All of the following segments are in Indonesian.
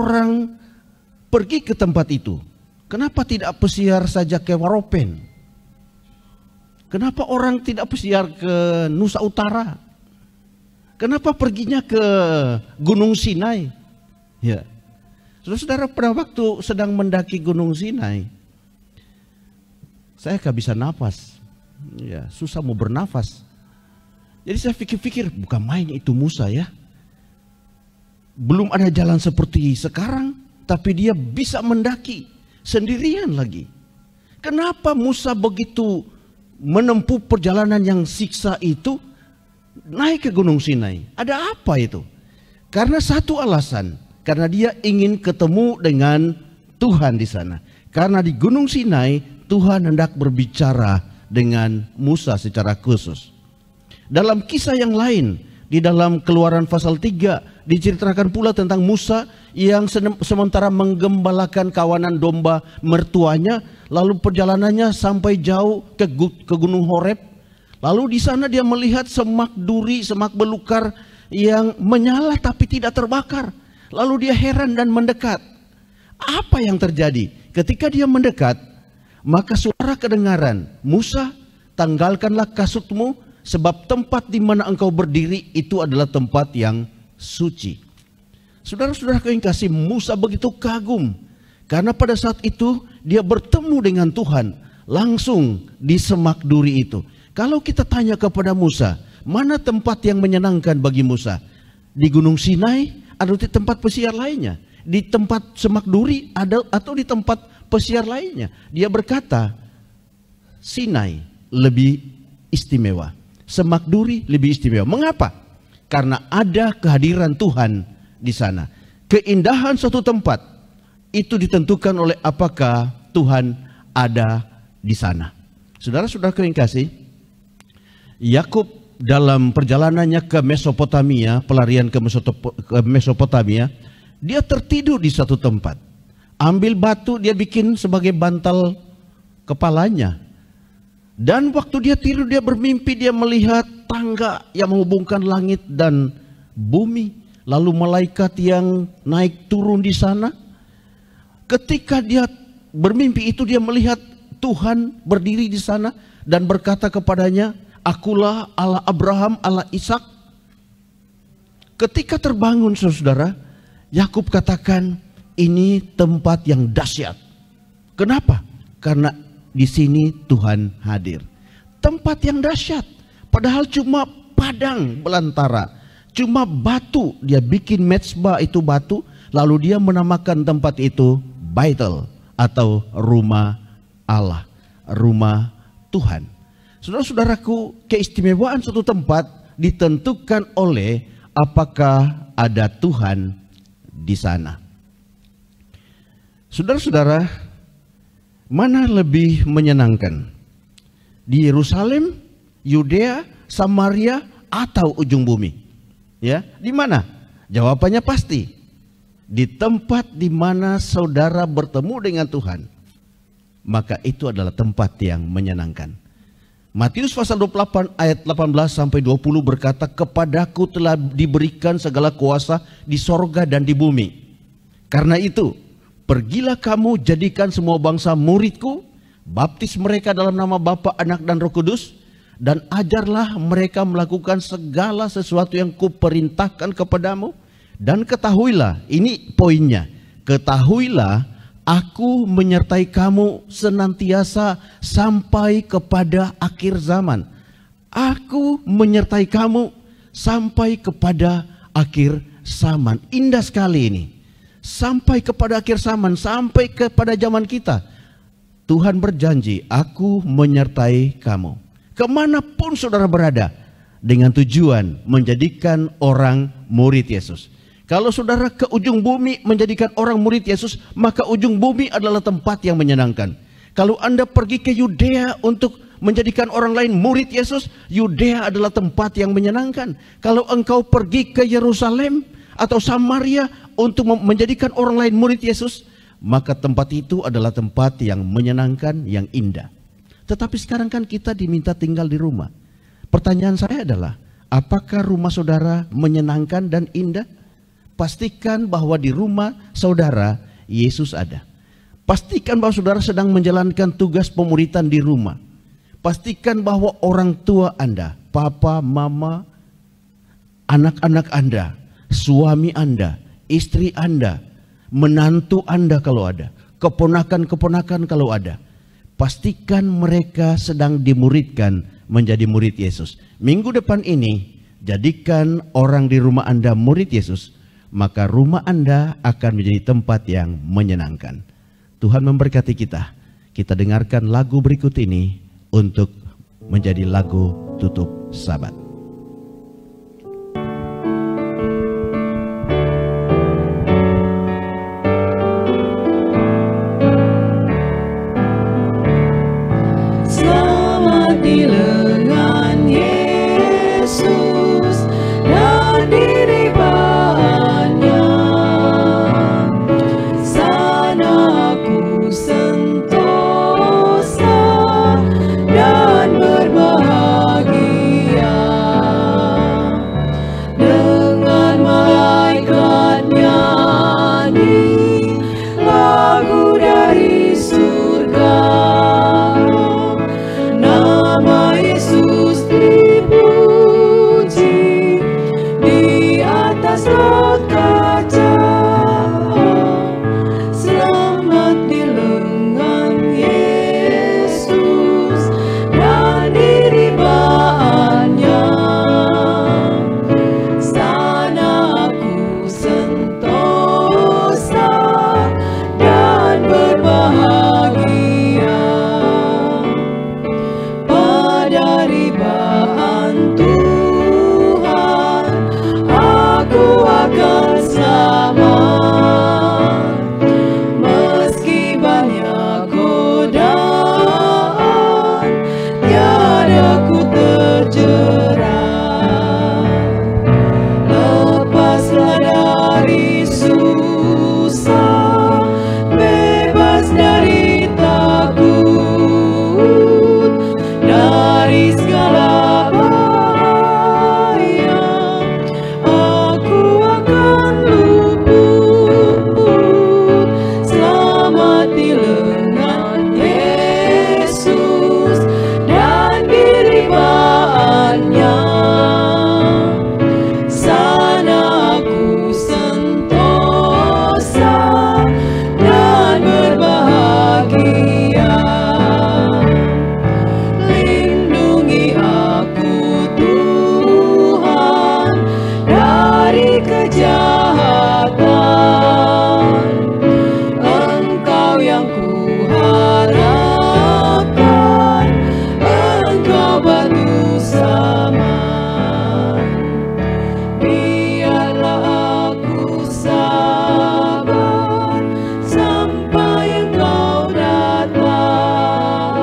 orang pergi ke tempat itu? Kenapa tidak pesiar saja ke Waropen? Kenapa orang tidak pesiar ke Nusa Utara? Kenapa perginya ke Gunung Sinai? Ya, saudara-saudara, pada waktu sedang mendaki Gunung Sinai, saya gak bisa nafas, ya, susah mau bernafas. Jadi saya pikir-pikir, bukan main itu Musa ya. Belum ada jalan seperti sekarang, tapi dia bisa mendaki sendirian lagi. Kenapa Musa begitu menempuh perjalanan yang siksa itu, naik ke Gunung Sinai? Ada apa itu? Karena satu alasan, karena dia ingin ketemu dengan Tuhan di sana. Karena di Gunung Sinai Tuhan hendak berbicara dengan Musa secara khusus. Dalam kisah yang lain, di dalam Keluaran pasal 3 diceritakan pula tentang Musa yang sementara menggembalakan kawanan domba mertuanya, lalu perjalanannya sampai jauh ke Gunung Horeb. Lalu di sana dia melihat semak duri, semak belukar yang menyala tapi tidak terbakar. Lalu dia heran dan mendekat. Apa yang terjadi? Ketika dia mendekat, maka suara kedengaran, "Musa, tanggalkanlah kasutmu, sebab tempat di mana engkau berdiri itu adalah tempat yang suci." Saudara-saudara yang kasih, Musa begitu kagum karena pada saat itu dia bertemu dengan Tuhan langsung di semak duri itu. Kalau kita tanya kepada Musa, mana tempat yang menyenangkan bagi Musa? Di Gunung Sinai atau di tempat pesiar lainnya? Di tempat semak duri atau di tempat pesiar lainnya? Dia berkata, Sinai lebih istimewa, semak duri lebih istimewa. Mengapa? Karena ada kehadiran Tuhan di sana. Keindahan suatu tempat itu ditentukan oleh apakah Tuhan ada di sana. Saudara-saudara yang kasih, Yakub dalam perjalanannya ke Mesopotamia, pelarian ke Mesopotamia, dia tertidur di satu tempat. Ambil batu, dia bikin sebagai bantal kepalanya. Dan waktu dia tidur, dia bermimpi, dia melihat tangga yang menghubungkan langit dan bumi. Lalu malaikat yang naik turun di sana. Ketika dia bermimpi itu, dia melihat Tuhan berdiri di sana dan berkata kepadanya, "Akulah Allah Abraham, Allah Ishak." Ketika terbangun, saudara, Yakub katakan, ini tempat yang dahsyat. Kenapa? Karena di sini Tuhan hadir. Tempat yang dahsyat, padahal cuma padang belantara. Cuma batu, dia bikin mezbah itu batu, lalu dia menamakan tempat itu Baitul atau rumah Allah, rumah Tuhan. Saudara-saudaraku, keistimewaan suatu tempat ditentukan oleh apakah ada Tuhan di sana. Saudara-saudara, mana lebih menyenangkan? Di Yerusalem, Yudea, Samaria, atau ujung bumi? Ya, di mana? Jawabannya pasti di tempat di mana saudara bertemu dengan Tuhan. Maka itu adalah tempat yang menyenangkan. Matius pasal 28 ayat 18 sampai 20 berkata, "Kepadaku telah diberikan segala kuasa di sorga dan di bumi. Karena itu, pergilah kamu jadikan semua bangsa muridku, baptis mereka dalam nama Bapa, Anak dan Roh Kudus, dan ajarlah mereka melakukan segala sesuatu yang kuperintahkan kepadamu. Dan ketahuilah," ini poinnya, "ketahuilah aku menyertai kamu senantiasa sampai kepada akhir zaman." Aku menyertai kamu sampai kepada akhir zaman. Indah sekali ini. Sampai kepada akhir zaman, sampai kepada zaman kita. Tuhan berjanji, aku menyertai kamu. Kemanapun saudara berada, dengan tujuan menjadikan orang murid Yesus. Kalau saudara ke ujung bumi menjadikan orang murid Yesus, maka ujung bumi adalah tempat yang menyenangkan. Kalau Anda pergi ke Yudea untuk menjadikan orang lain murid Yesus, Yudea adalah tempat yang menyenangkan. Kalau engkau pergi ke Yerusalem atau Samaria untuk menjadikan orang lain murid Yesus, maka tempat itu adalah tempat yang menyenangkan, yang indah. Tetapi sekarang kan kita diminta tinggal di rumah. Pertanyaan saya adalah, apakah rumah saudara menyenangkan dan indah? pastikan bahwa di rumah saudara Yesus ada. Pastikan bahwa saudara sedang menjalankan tugas pemuritan di rumah. Pastikan bahwa orang tua Anda, papa, mama, anak-anak Anda, suami Anda, istri Anda, menantu Anda kalau ada, keponakan-keponakan kalau ada, pastikan mereka sedang dimuridkan menjadi murid Yesus. Minggu depan ini, jadikan orang di rumah Anda murid Yesus, maka rumah Anda akan menjadi tempat yang menyenangkan. Tuhan memberkati kita. Kita dengarkan lagu berikut ini untuk menjadi lagu tutup Sabat. Selamat di lengan Yesus dan di ribaannya, sana ku sentosa dan berbahagia dengan malaikat nyanyi lagu dari surga. Nama Yesus dipuji di atas laut kaca. Selamat di lengan Yesus dan di ribaannya, sana ku sentosa dan berbahagia. Pada ribaan Tuhan aku akan selamat, meski banyak godaan tiada ku terjerat. Lepaslah dari susah, bebas dari takut, dari segala bahaya aku akan luput. Selamat di lengan Yesus dan di ribaannya, sana aku sentosa dan berbahagia. Lindungi aku Tuhan dari kejahatan, Engkau yang ku harapkan, Engkau batu selamat. Biarlah aku sabar sampai Engkau datang,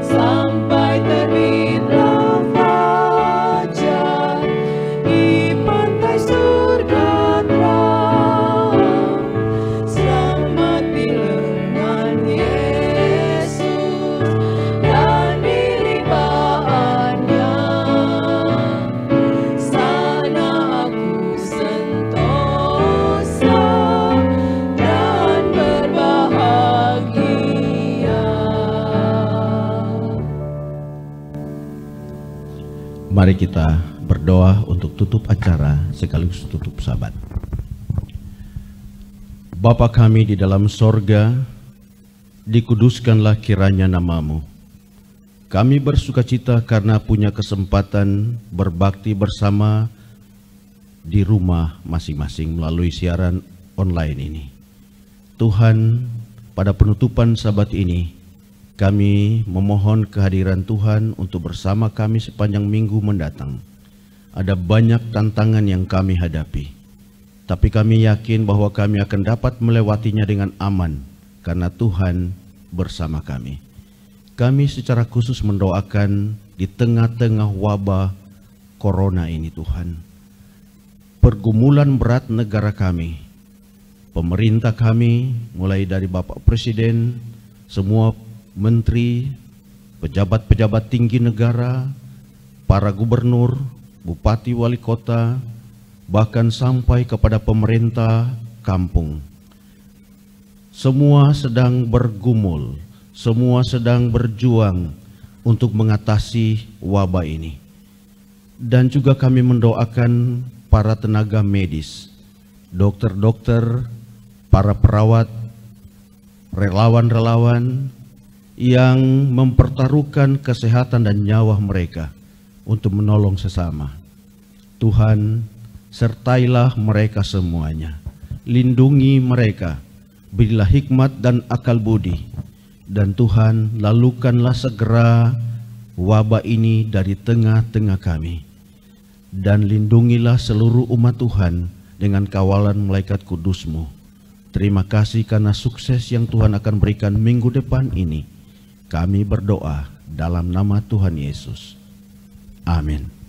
sampai terbitlah fajar di pantai surga terang. Selamat di lengan Yesus dan di ribaannya, sana aku sentosa dan berbahagia. Mari kita berdoa untuk tutup acara sekaligus tutup Sabat. Bapa kami di dalam sorga, dikuduskanlah kiranya namamu. Kami bersukacita karena punya kesempatan berbakti bersama di rumah masing-masing melalui siaran online ini. Tuhan, pada penutupan Sabat ini, kami memohon kehadiran Tuhan untuk bersama kami sepanjang minggu mendatang. Ada banyak tantangan yang kami hadapi, tapi kami yakin bahwa kami akan dapat melewatinya dengan aman karena Tuhan bersama kami. Kami secara khusus mendoakan di tengah-tengah wabah corona ini Tuhan, pergumulan berat negara kami, pemerintah kami mulai dari Bapak Presiden, semua menteri, pejabat-pejabat tinggi negara, para gubernur, bupati, wali kota, bahkan sampai kepada pemerintah kampung. Semua sedang bergumul, semua sedang berjuang untuk mengatasi wabah ini. Dan juga kami mendoakan para tenaga medis, dokter-dokter, para perawat, relawan-relawan yang mempertaruhkan kesehatan dan nyawa mereka untuk menolong sesama. Tuhan, sertailah mereka semuanya, lindungi mereka, berilah hikmat dan akal budi, dan Tuhan, lalukanlah segera wabah ini dari tengah-tengah kami, dan lindungilah seluruh umat Tuhan dengan kawalan malaikat kudus-Mu. Terima kasih karena sukses yang Tuhan akan berikan minggu depan ini. Kami berdoa dalam nama Tuhan Yesus. Amin.